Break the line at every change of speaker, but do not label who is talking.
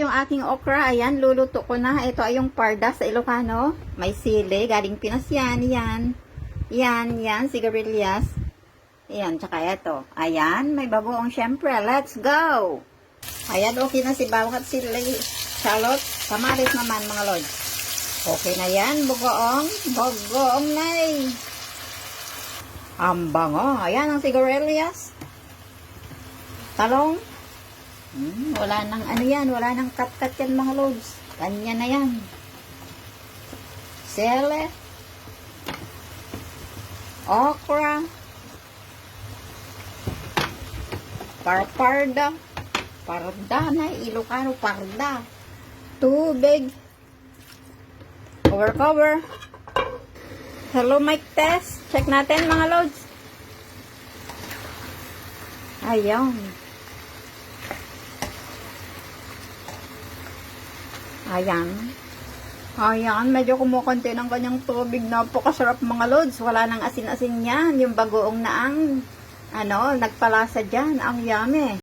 yung aking okra. Ayan, luluto ko na. Ito ay yung parda sa Ilocano. May sili. Galing Pinas yan. Yan. Yan. Sigarilyas. Ayan, tsaka ito. Ayan, may bagoong syempre. Let's go! Ayan, okay na si bawang at sili. Salot. Kamaris naman, mga lods. Okay na yan. Bagoong na eh. Ang bango. Ayan ang sigarilyas. Talong. Wala nang ano yan. Wala nang kat-kat yan, mga lods. Ganyan na yan. Sele. Okra. Parda na. Ilocano parda. Tubig. Cover. Hello, mic test. Check natin, mga lods. Ayan. Medyo kumukunti ng kanyang tubig. Napakasarap, mga lods. Wala nang asin-asin yan. Yung bagoong na ang, nagpalasa dyan. Ang yummy.